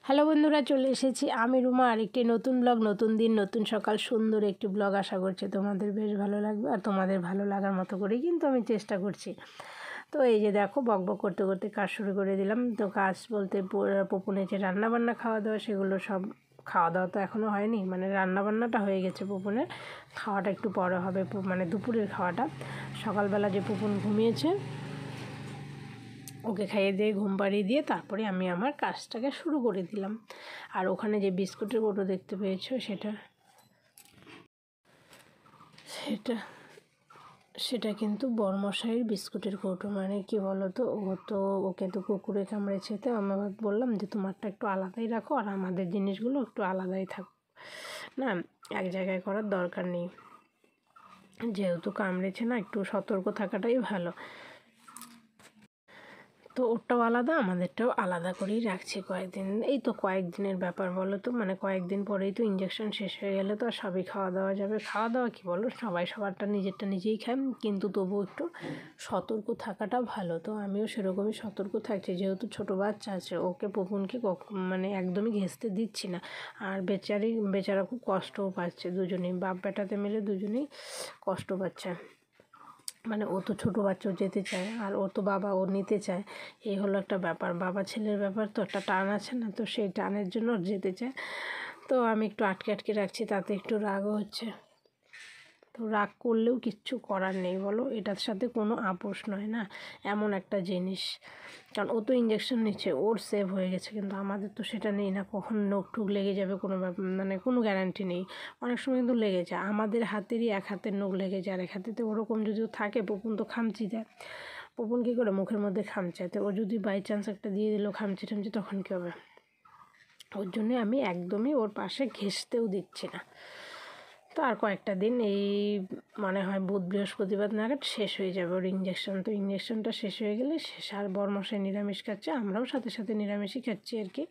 Hello বন্ধুরা, চলে এসেছি আমি রুমা আর একটি নতুন ব্লগ, নতুন দিন, নতুন সকাল, সুন্দর একটি ব্লগ। আশা করছি তোমাদের বেশ ভালো লাগবে আর তোমাদের ভালো লাগার মতো করেই কিন্তু আমি চেষ্টা করছি। তো এই যে দেখো, বকবক করতে করতে কাজ শুরু করে দিলাম। তো কাজ বলতে পপুনের যে রান্নাবান্না খাওয়া দাওয়া, সেগুলো সব খাওয়া দাওয়া তো এখনও হয়নি, মানে রান্নাবান্নাটা হয়ে গেছে, পুপুনের খাওয়াটা একটু পরে হবে, মানে দুপুরের খাওয়াটা। সকালবেলা যে পুপুন ঘুমিয়েছে, ওকে খাইয়ে দিয়ে ঘুম পাড়িয়ে দিয়ে তারপরে আমি আমার কাজটাকে শুরু করে দিলাম। আর ওখানে যে বিস্কুটের কৌটো দেখতে পেয়েছো, সেটা সেটা সেটা কিন্তু বড়মশাইয়ের বিস্কুটের কৌটো। মানে কি বলো তো, ওকে তো কুকুরে কামড়েছে, তো আমি বললাম যে তোমারটা একটু আলাদাই রাখো আর আমাদের জিনিসগুলো একটু আলাদাই থাকুক, না এক জায়গায় করার দরকার নেই, যেহেতু কামড়েছে না, একটু সতর্ক থাকাটাই ভালো। তো ওরটাও আলাদা, আমাদেরটাও আলাদা করেই রাখছি কয়েকদিন। এই তো কয়েকদিনের ব্যাপার বলো তো, মানে কয়েকদিন পরেই তো ইঞ্জেকশন শেষ হয়ে গেলে তো আর সবই খাওয়া দাওয়া যাবে। খাওয়া দাওয়া কী বলো, সবাই সবারটা নিজেরটা নিজেই খায়, কিন্তু তবুও একটু সতর্ক থাকাটা ভালো। তো আমিও সেরকমই সতর্ক থাকছি, যেহেতু ছোটো বাচ্চা আছে, ওকে পুপুনকে মানে একদমই ঘেঁষতে দিচ্ছি না। আর বেচারা খুব কষ্টও পাচ্ছে, দুজনেই বাপ বেটাতে মিলে দুজনেই কষ্ট পাচ্ছে। মানে ও তো ছোটো বাচ্চাও যেতে চায়, আর ও তো বাবা, ও নিতে চায়। এই হলো একটা ব্যাপার, বাবা ছেলের ব্যাপার তো একটা টান আছে না, তো সেই টানের জন্য ওর যেতে চায়। তো আমি একটু আটকে আটকে রাখছি, তাতে একটু রাগও হচ্ছে। তো রাগ করলেও কিচ্ছু করার নেই বলো, এটার সাথে কোনো আপোষ নয় না, এমন একটা জিনিস। কারণ ও তো ইঞ্জেকশন নিচ্ছে, ওর সেভ হয়ে গেছে, কিন্তু আমাদের তো সেটা নেই না, কখন নখ ঠুক লেগে যাবে কোনো মানে কোনো গ্যারান্টি নেই। অনেক সময় কিন্তু লেগে যায়, আমাদের হাতেরই এক হাতের নখ লেগে যায়, আর এক হাতেতে ওরকম যদিও থাকে, পুপুন তো খামচি দেয়। পুপুন কী করে মুখের মধ্যে খামচায়, তো ও যদি বাই চান্স একটা দিয়ে দিল খামচি টামচি, তখন কী হবে? ওর জন্যে আমি একদমই ওর পাশে ঘেঁষতেও দিচ্ছি না। তো আর কয়েকটা দিন, এই মনে হয় বুধ বৃহস্পতিবার নাগাদ শেষ হয়ে যাবে ওর ইঞ্জেকশন। তো ইঞ্জেকশনটা শেষ হয়ে গেলে শেষ। আর বড়মশাই নিরামিষ খাচ্ছে, আমরাও সাথে সাথে নিরামিষই খাচ্ছি আর কি।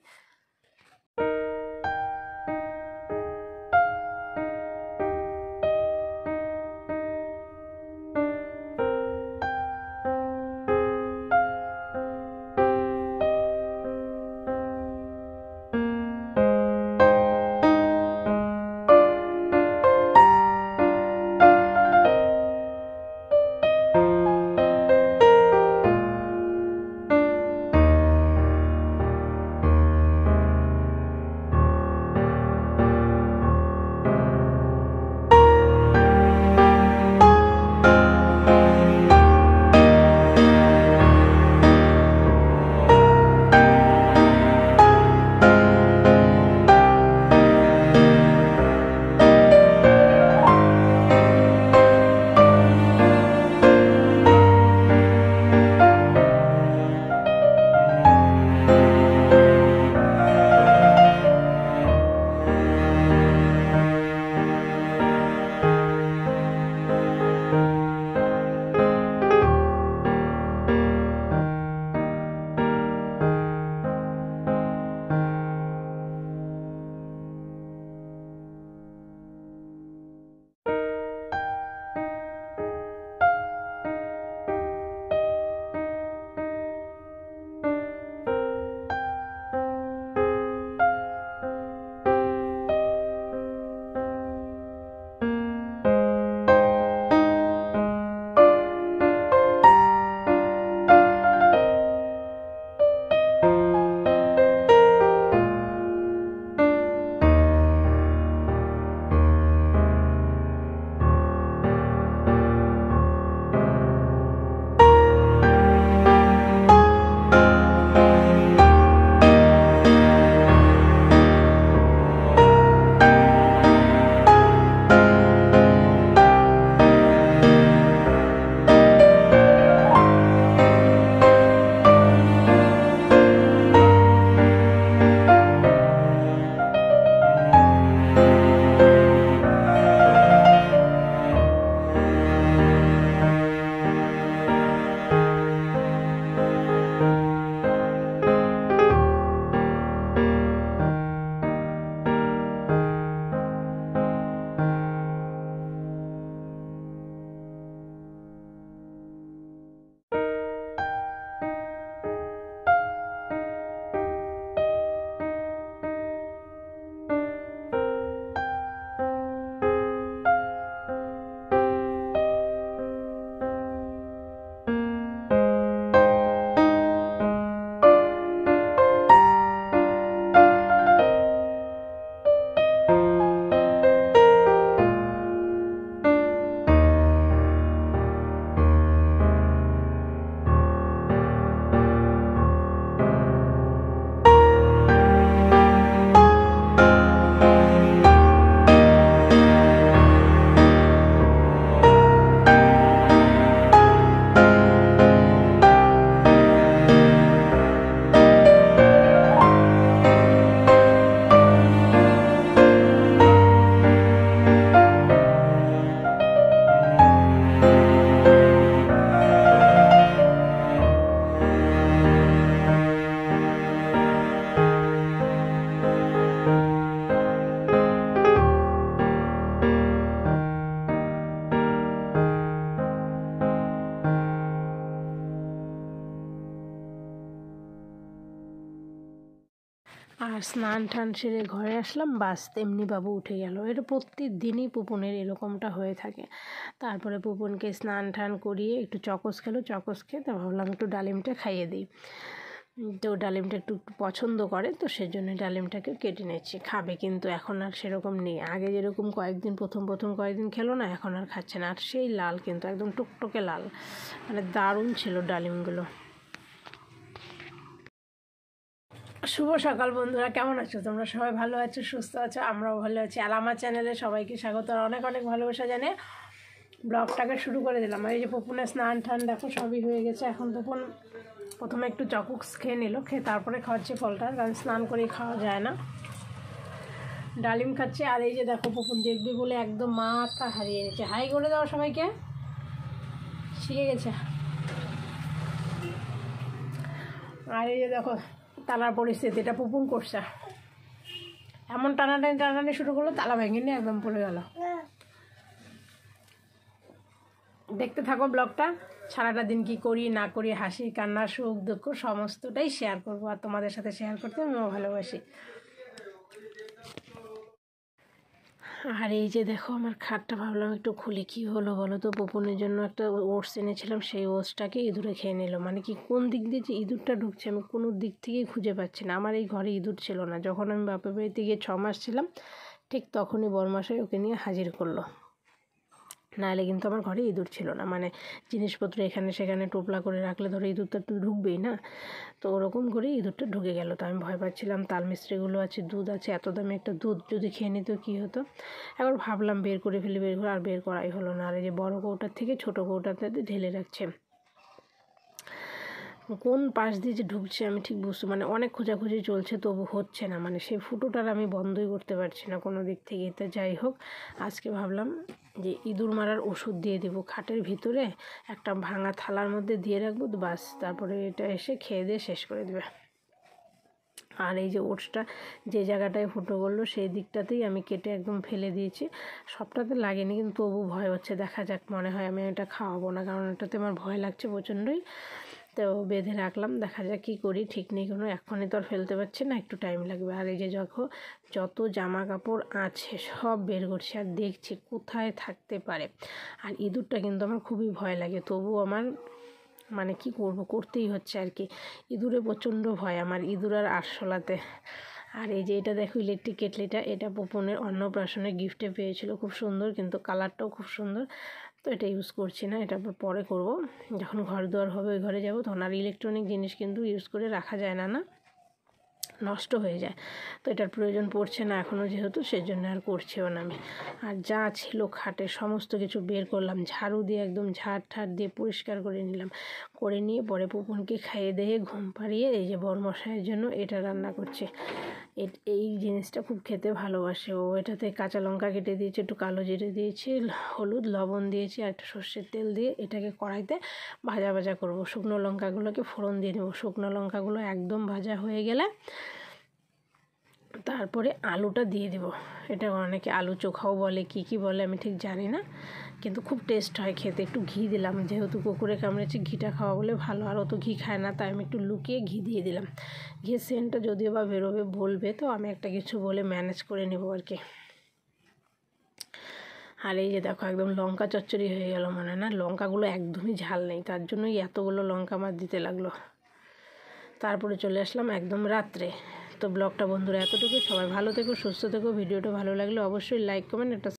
আর স্নান টান সেরে ঘরে আসলাম, বাস তেমনি বাবু উঠে গেল। এটা প্রত্যেকদিনই পুপনের এরকমটা হয়ে থাকে। তারপরে পুপনকে স্নান টান করিয়ে একটু চকস খেলো, চকস খেয়ে তা ভাবলাম একটু ডালিমটা খাইয়ে দিই। তো ডালিমটা একটু পছন্দ করে, তো সেজন্য ডালিমটাকে কেটে নিচ্ছি। খাবে কিন্তু এখন আর সেরকম নেই। আগে যেরকম প্রথম কয়েকদিন খেলো না, এখন আর খাচ্ছে না। আর সেই লাল, কিন্তু একদম টুকটুকে লাল, মানে দারুণ ছিল ডালিমগুলো। শুভ সকাল বন্ধুরা, কেমন আছো তোমরা? সবাই ভালো আছো, সুস্থ আছো? আমরাও ভালো আছি। আর আমার চ্যানেলে সবাইকে স্বাগত আর অনেক অনেক ভালোবাসা জানিয়ে ব্লগটাকে শুরু করে দিলাম। আর এই যে পুপনের স্নান টান দেখো সবই হয়ে গেছে। এখন পুপন প্রথমে একটু চকুক্স খেয়ে নিল, খেয়ে তারপরে খাওয়াচ্ছে ফলটা, কারণ স্নান করেই খাওয়া যায় না। ডালিম খাচ্ছে। আর এই যে দেখো পুপন দেখবে বলে একদম মাথা হারিয়ে নিচ্ছে। হাই করে দাও সবাইকে, শিখে গেছে। আর এই যে দেখো তালার পরিস্থিতিটা পুপুন করছে, এমন টানাটানি শুরু করলো, তালা ভেঙে নিয়ে একদম পড়ে গেল। দেখতে থাকো ব্লগটা। সারাটা দিন কি করি না করি, হাসি কান্না সুখ দুঃখ সমস্তটাই শেয়ার করবো। আর তোমাদের সাথে শেয়ার করতে আমিও ভালোবাসি। আর এই যে দেখো আমার খাটটা ভাবলাম একটু খুলে, কী হলো বলো তো। পুপনের জন্য একটা ওটস এনেছিলাম, সেই ওটসটাকে ইঁদুরে খেয়ে নিল। মানে কি, কোন দিক দিয়ে যে ইঁদুরটা ঢুকছে আমি কোনো দিক থেকেই খুঁজে পাচ্ছি না। আমার এই ঘরে ইঁদুর ছিল না, যখন আমি বাপের বাড়িতে গিয়ে 6 মাস ছিলাম, ঠিক তখনই বরমাশাই ওকে নিয়ে হাজির করলো। নাহলে কিন্তু আমার ঘরে ইঁদুর ছিল না। মানে জিনিসপত্র এখানে সেখানে টোপলা করে রাখলে ধরো ইঁদুরটা তো ঢুকবেই না, তো ওরকম করে ইঁদুরটা ঢুকে গেল। তো আমি ভয় পাচ্ছিলাম, তাল মিস্ত্রিগুলো আছে, দুধ আছে, এত দামি একটা দুধ যদি খেয়ে নিত কী হতো। একবার ভাবলাম বের করে ফেলি, আর বের করাই হলো না। আর এই যে বড় কৌটার থেকে ছোটো কৌটাতে ঢেলে রাখছে, কোন পাশ দিয়ে যে ঢুকছে আমি ঠিক মানে অনেক খোঁজাখুঁজি চলছে, তবু হচ্ছে না। মানে সেই ফুটোটার আমি বন্ধই করতে পারছি না কোনো দিক থেকে। তো যাই হোক, আজকে ভাবলাম যে ইঁদুর মারার ওষুধ দিয়ে দেবো। খাটের ভিতরে একটা ভাঙা থালার মধ্যে দিয়ে রাখবো, বাস তারপরে এটা এসে খেয়ে দিয়ে শেষ করে দেবে। আর এই যে ওটসটা যে জায়গাটায় ফুটো করলো সেই দিকটাতেই আমি কেটে একদম ফেলে দিয়েছি। সবটাতে লাগেনি, কিন্তু তবু ভয় হচ্ছে। দেখা যাক, মনে হয় আমি এটা খাওয়াবো না, কারণ এটাতে আমার ভয় লাগছে প্রচণ্ডই। তো বেঁধে রাখলাম, দেখা যাক কী করি, ঠিক নেই কোনো। এখনই তো আর ফেলতে পারছি না, একটু টাইম লাগবে। আর এই যে যত জামা কাপড় আছে সব বের করছি আর দেখছি কোথায় থাকতে পারে। আর ইঁদুরটা কিন্তু আমার খুবই ভয় লাগে, তবু আমার মানে কি করব, করতেই হচ্ছে আর কি। ইঁদুরে প্রচণ্ড ভয় আমার, ইঁদুর আর আরশোলাতে। আর এই যে এটা দেখো ইলেকট্রিক কেটলিটা, এটা পুপনের অন্নপ্রাশনে গিফটে পেয়েছিল, খুব সুন্দর, কিন্তু কালারটাও খুব সুন্দর। তো এটা ইউজ করছি না, এটা পরে করব, যখন ঘর দুয়ার হবে ওই ঘরে যাব তখন। আর ইলেকট্রনিক জিনিস কিন্তু ইউজ করে রাখা যায় না, নষ্ট হয়ে যায়। তো এটার প্রয়োজন পড়ছে না এখনও যেহেতু, সেজন্য আর করছিও না আমি। আর যা ছিল খাটে সমস্ত কিছু বের করলাম, ঝাড়ু দিয়ে একদম ঝাড় দিয়ে পরিষ্কার করে নিলাম। করে নিয়ে পরে পুপনকে খাইয়ে দিয়ে ঘুম পাড়িয়ে এই যে বরমশাইয়ের জন্য এটা রান্না করছে। এই জিনিসটা খুব খেতে ভালোবাসে ও। এটাতে কাঁচা লঙ্কা কেটে দিয়েছি, একটু কালো জিরে দিয়েছি, হলুদ লবণ দিয়েছি, আর একটু সর্ষের তেল দিয়ে এটাকে কড়াইতে ভাজা করব। শুকনো লঙ্কাগুলোকে ফোড়ন দিয়ে দেবো। শুকনো লঙ্কাগুলো একদম ভাজা হয়ে গেলে তারপরে আলুটা দিয়ে দেব। এটা অনেকে আলু চোখাও বলে, কি বলে আমি ঠিক জানি না, কিন্তু খুব টেস্ট হয় খেতে। একটু ঘি দিলাম, যেহেতু কুকুরে কামড়েছে, ঘিটা খাওয়া বলে ভালো। আর অত ঘি খায় না, তাই আমি একটু লুকিয়ে ঘি দিয়ে দিলাম। ঘিয়ের সেন্টটা যদিও বা বেরোবে বলবে, তো আমি একটা কিছু বলে ম্যানেজ করে নেবো আর কি। আর এই যে দেখো একদম লঙ্কা চচ্চড়ি হয়ে গেল। মানে না, লঙ্কাগুলো একদমই ঝাল নেই, তার জন্যই এতগুলো লঙ্কা আমার দিতে লাগলো। তারপরে চলে আসলাম একদম রাত্রে। তো ব্লগটা বন্ধুরা এতটুকু। সবাই ভালো থেকো, সুস্থ থেকো। ভিডিওটা ভালো লাগলে অবশ্যই লাইক কমেন্ট একটা